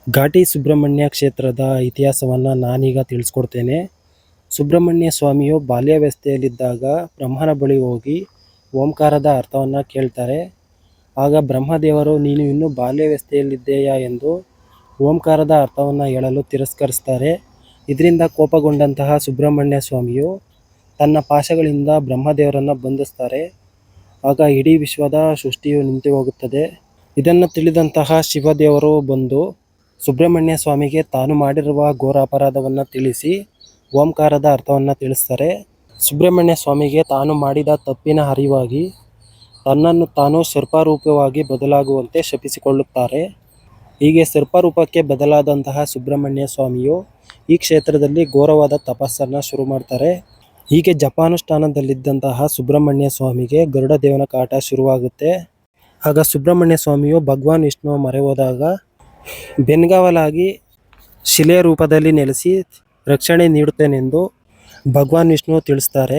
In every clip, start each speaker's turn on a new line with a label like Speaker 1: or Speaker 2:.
Speaker 1: ಘಾಟಿ ಸುಬ್ರಹ್ಮಣ್ಯ ಕ್ಷೇತ್ರದ ಇತಿಹಾಸವನ್ನು ನಾನೀಗ ತಿಳಿಸ್ಕೊಡ್ತೇನೆ. ಸುಬ್ರಹ್ಮಣ್ಯ ಸ್ವಾಮಿಯು ಬಾಲ್ಯಾವಸ್ಥೆಯಲ್ಲಿದ್ದಾಗ ಬ್ರಹ್ಮನ ಬಳಿ ಹೋಗಿ ಓಂಕಾರದ ಅರ್ಥವನ್ನು ಕೇಳ್ತಾರೆ. ಆಗ ಬ್ರಹ್ಮದೇವರು ನೀನು ಇನ್ನೂ ಬಾಲ್ಯಾವಸ್ಥೆಯಲ್ಲಿದ್ದೀಯಾ ಎಂದು ಓಂಕಾರದ ಅರ್ಥವನ್ನು ಹೇಳಲು ತಿರಸ್ಕರಿಸ್ತಾರೆ. ಇದರಿಂದ ಕೋಪಗೊಂಡಂತಹ ಸುಬ್ರಹ್ಮಣ್ಯ ಸ್ವಾಮಿಯು ತನ್ನ ಪಾಶಗಳಿಂದ ಬ್ರಹ್ಮದೇವರನ್ನು ಬಂಧಿಸ್ತಾರೆ. ಆಗ ಇಡೀ ವಿಶ್ವದ ಸೃಷ್ಟಿಯು ನಿಂತು ಹೋಗುತ್ತದೆ. ಇದನ್ನು ತಿಳಿದಂತಹ ಶಿವದೇವರು ಬಂದು ಸುಬ್ರಹ್ಮಣ್ಯ ಸ್ವಾಮಿಗೆ ತಾನು ಮಾಡಿರುವ ಘೋರ ಅಪರಾಧವನ್ನು ತಿಳಿಸಿ ಓಂಕಾರದ ಅರ್ಥವನ್ನು ತಿಳಿಸ್ತಾರೆ. ಸುಬ್ರಹ್ಮಣ್ಯ ಸ್ವಾಮಿಗೆ ತಾನು ಮಾಡಿದ ತಪ್ಪಿನ ಅರಿವಾಗಿ ತನ್ನನ್ನು ತಾನು ಸರ್ಪರೂಪವಾಗಿ ಬದಲಾಗುವಂತೆ ಶಪಿಸಿಕೊಳ್ಳುತ್ತಾರೆ. ಹೀಗೆ ಸರ್ಪರೂಪಕ್ಕೆ ಬದಲಾದಂತಹ ಸುಬ್ರಹ್ಮಣ್ಯ ಸ್ವಾಮಿಯು ಈ ಕ್ಷೇತ್ರದಲ್ಲಿ ಘೋರವಾದ ತಪಸ್ಸನ್ನು ಶುರು ಮಾಡ್ತಾರೆ. ಹೀಗೆ ಜಪಾನುಷ್ಠಾನದಲ್ಲಿದ್ದಂತಹ ಸುಬ್ರಹ್ಮಣ್ಯ ಸ್ವಾಮಿಗೆ ಗರುಡ ದೇವನ ಕಾಟ ಶುರುವಾಗುತ್ತೆ. ಆಗ ಸುಬ್ರಹ್ಮಣ್ಯ ಸ್ವಾಮಿಯು ಭಗವಾನ್ ವಿಷ್ಣು ಮೊರೆ ಹೋದಾಗ ಬೆನ್ಗಾವಲಾಗಿ ಶಿಲೆಯ ರೂಪದಲ್ಲಿ ನೆಲೆಸಿ ರಕ್ಷಣೆ ನೀಡುತ್ತೇನೆಂದು ಭಗವಾನ್ ವಿಷ್ಣು ತಿಳಿಸ್ತಾರೆ.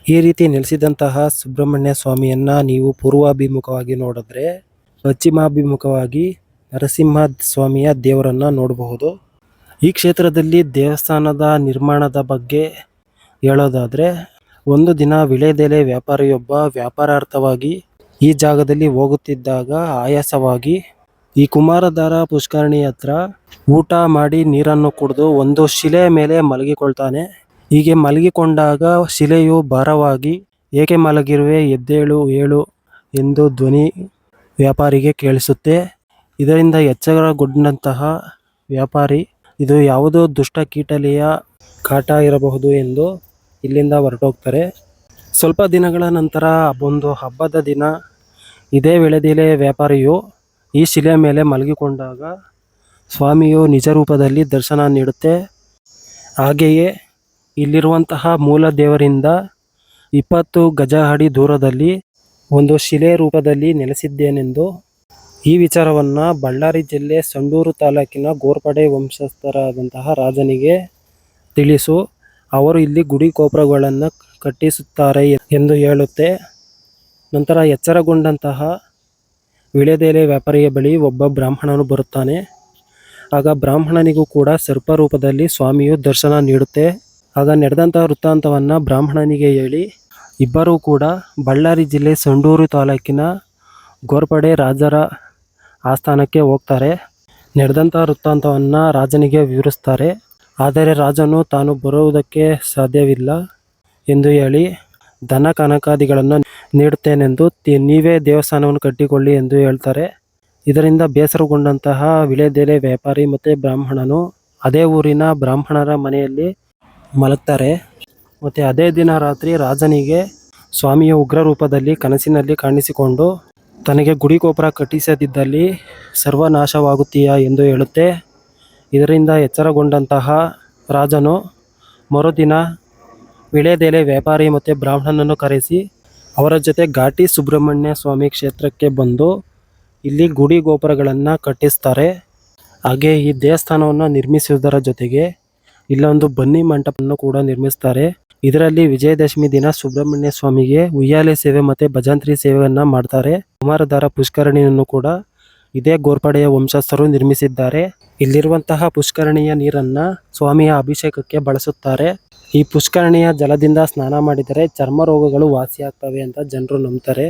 Speaker 1: ಈ ರೀತಿ ನೆಲೆಸಿದಂತಹ ಸುಬ್ರಹ್ಮಣ್ಯ ಸ್ವಾಮಿಯನ್ನು ನೀವು ಪೂರ್ವಾಭಿಮುಖವಾಗಿ ನೋಡಿದ್ರೆ ಪಶ್ಚಿಮಾಭಿಮುಖವಾಗಿ ನರಸಿಂಹ ಸ್ವಾಮಿಯ ದೇವರನ್ನು ನೋಡಬಹುದು. ಈ ಕ್ಷೇತ್ರದಲ್ಲಿ ದೇವಸ್ಥಾನದ ನಿರ್ಮಾಣದ ಬಗ್ಗೆ ಹೇಳೋದಾದರೆ, ಒಂದು ದಿನ ವಿಳೆದೆಲೆ ವ್ಯಾಪಾರಿಯೊಬ್ಬ ವ್ಯಾಪಾರಾರ್ಥವಾಗಿ ಈ ಜಾಗದಲ್ಲಿ ಹೋಗುತ್ತಿದ್ದಾಗ ಆಯಾಸವಾಗಿ ಈ ಕುಮಾರಧಾರ ಪುಷ್ಕರಣಿ ಹತ್ರ ಊಟ ಮಾಡಿ ನೀರನ್ನು ಕುಡಿದು ಒಂದು ಶಿಲೆಯ ಮೇಲೆ ಮಲಗಿಕೊಳ್ತಾನೆ. ಹೀಗೆ ಮಲಗಿಕೊಂಡಾಗ ಶಿಲೆಯು ಭಾರವಾಗಿ ಏಕೆ ಮಲಗಿರುವೆ, ಎದ್ದೇಳು ಏಳು ಎಂದು ಧ್ವನಿ ವ್ಯಾಪಾರಿಗೆ ಕೇಳಿಸುತ್ತೆ. ಇದರಿಂದ ಎಚ್ಚರಗೊಂಡಂತಹ ವ್ಯಾಪಾರಿ ಇದು ಯಾವುದೋ ದುಷ್ಟ ಕೀಟಲೆಯ ಕಾಟ ಇರಬಹುದು ಎಂದು ಇಲ್ಲಿಂದ ಹೊರಟೋಗ್ತಾರೆ. ಸ್ವಲ್ಪ ದಿನಗಳ ನಂತರ ಒಂದು ಹಬ್ಬದ ದಿನ ಇದೇ ವಿಳೆದೆಲೆ ವ್ಯಾಪಾರಿಯು ಈ ಶಿಲೆಯ ಮೇಲೆ ಮಲಗಿಕೊಂಡಾಗ ಸ್ವಾಮಿಯು ನಿಜ ರೂಪದಲ್ಲಿ ದರ್ಶನ ನೀಡುತ್ತೆ. ಹಾಗೆಯೇ ಇಲ್ಲಿರುವಂತಹ ಮೂಲ ದೇವರಿಂದ 20 ಗಜ ಅಡಿ ದೂರದಲ್ಲಿ ಒಂದು ಶಿಲೆ ರೂಪದಲ್ಲಿ ನೆಲೆಸಿದ್ದೇನೆಂದು ಈ ವಿಚಾರವನ್ನು ಬಳ್ಳಾರಿ ಜಿಲ್ಲೆ ಸಂಡೂರು ತಾಲೂಕಿನ ಗೋರ್ಪಡೆ ವಂಶಸ್ಥರಾದಂತಹ ರಾಜನಿಗೆ ತಿಳಿಸು, ಅವರು ಇಲ್ಲಿ ಗುಡಿ ಗೋಪುರಗಳನ್ನು ಕಟ್ಟಿಸುತ್ತಾರೆ ಎಂದು ಹೇಳುತ್ತೆ. ನಂತರ ಎಚ್ಚರಗೊಂಡಂತಹ ವಿಳೆದೆಲೆ ವ್ಯಾಪಾರಿಯ ಬಳಿ ಒಬ್ಬ ಬ್ರಾಹ್ಮಣನು ಬರುತ್ತಾನೆ. ಆಗ ಬ್ರಾಹ್ಮಣನಿಗೂ ಕೂಡ ಸರ್ಪರೂಪದಲ್ಲಿ ಸ್ವಾಮಿಯು ದರ್ಶನ ನೀಡುತ್ತೆ. ಆಗ ನಡೆದಂತಹ ವೃತ್ತಾಂತವನ್ನು ಬ್ರಾಹ್ಮಣನಿಗೆ ಹೇಳಿ ಇಬ್ಬರೂ ಕೂಡ ಬಳ್ಳಾರಿ ಜಿಲ್ಲೆ ಸಂಡೂರು ತಾಲೂಕಿನ ಗೋರ್ಪಡೆ ರಾಜರ ಆಸ್ಥಾನಕ್ಕೆ ಹೋಗ್ತಾರೆ. ನಡೆದಂತಹ ವೃತ್ತಾಂತವನ್ನು ರಾಜನಿಗೆ ವಿವರಿಸ್ತಾರೆ. ಆದರೆ ರಾಜನು ತಾನು ಬರುವುದಕ್ಕೆ ಸಾಧ್ಯವಿಲ್ಲ ಎಂದು ಹೇಳಿ ಧನ ಕನಕಾದಿಗಳನ್ನು ನೀಡುತ್ತೇನೆಂದು ನೀವೇ ದೇವಸ್ಥಾನವನ್ನು ಕಟ್ಟಿಕೊಳ್ಳಿ ಎಂದು ಹೇಳ್ತಾರೆ. ಇದರಿಂದ ಬೇಸರಗೊಂಡಂತಹ ವಿಳೆದೆಲೆ ವ್ಯಾಪಾರಿ ಮತ್ತು ಬ್ರಾಹ್ಮಣನು ಅದೇ ಊರಿನ ಬ್ರಾಹ್ಮಣರ ಮನೆಯಲ್ಲಿ ಮಲಗ್ತಾರೆ. ಮತ್ತು ಅದೇ ದಿನ ರಾತ್ರಿ ರಾಜನಿಗೆ ಸ್ವಾಮಿಯ ಉಗ್ರ ರೂಪದಲ್ಲಿ ಕನಸಿನಲ್ಲಿ ಕಾಣಿಸಿಕೊಂಡು ತನಗೆ ಗುಡಿ ಗೋಪುರ ಕಟ್ಟಿಸದಿದ್ದಲ್ಲಿ ಸರ್ವನಾಶವಾಗುತ್ತೀಯಾ ಎಂದು ಹೇಳುತ್ತೆ. ಇದರಿಂದ ಎಚ್ಚರಗೊಂಡಂತಹ ರಾಜನು ಮರುದಿನ ವಿಳೆದೆಲೆ ವ್ಯಾಪಾರಿ ಮತ್ತು ಬ್ರಾಹ್ಮಣನನ್ನು ಕರೆಸಿ ಅವರ ಜೊತೆ ಘಾಟಿ ಸುಬ್ರಹ್ಮಣ್ಯ ಸ್ವಾಮಿ ಕ್ಷೇತ್ರಕ್ಕೆ ಬಂದು ಇಲ್ಲಿ ಗುಡಿ ಗೋಪುರಗಳನ್ನು ಕಟ್ಟಿಸ್ತಾರೆ. ಹಾಗೆ ಈ ದೇವಸ್ಥಾನವನ್ನು ನಿರ್ಮಿಸುವುದರ ಜೊತೆಗೆ ಇಲ್ಲೊಂದು ಬನ್ನಿ ಮಂಟಪವನ್ನು ಕೂಡ ನಿರ್ಮಿಸ್ತಾರೆ. ಇದರಲ್ಲಿ ವಿಜಯದಶಮಿ ದಿನ ಸುಬ್ರಹ್ಮಣ್ಯ ಸ್ವಾಮಿಗೆ ಉಯ್ಯಾಲೆ ಸೇವೆ ಮತ್ತು ಭಜಂತ್ರಿ ಸೇವೆಯನ್ನು ಮಾಡ್ತಾರೆ. ಕುಮಾರಧಾರ ಪುಷ್ಕರಣಿಯನ್ನು ಕೂಡ ಇದೇ ಗೋರ್ಪಡೆಯ ವಂಶಸ್ಥರು ನಿರ್ಮಿಸಿದ್ದಾರೆ. ಇಲ್ಲಿರುವಂತಹ ಪುಷ್ಕರಣಿಯ ನೀರನ್ನು ಸ್ವಾಮಿಯ ಅಭಿಷೇಕಕ್ಕೆ ಬಳಸುತ್ತಾರೆ. ಈ ಪುಷ್ಕರಣಿಯ ಜಲದಿಂದ ಸ್ನಾನ ಮಾಡಿದರೆ ಚರ್ಮ ರೋಗಗಳು ವಾಸಿಯಾಗ್ತವೆ ಅಂತ ಜನರು ನಂಬ್ತಾರೆ.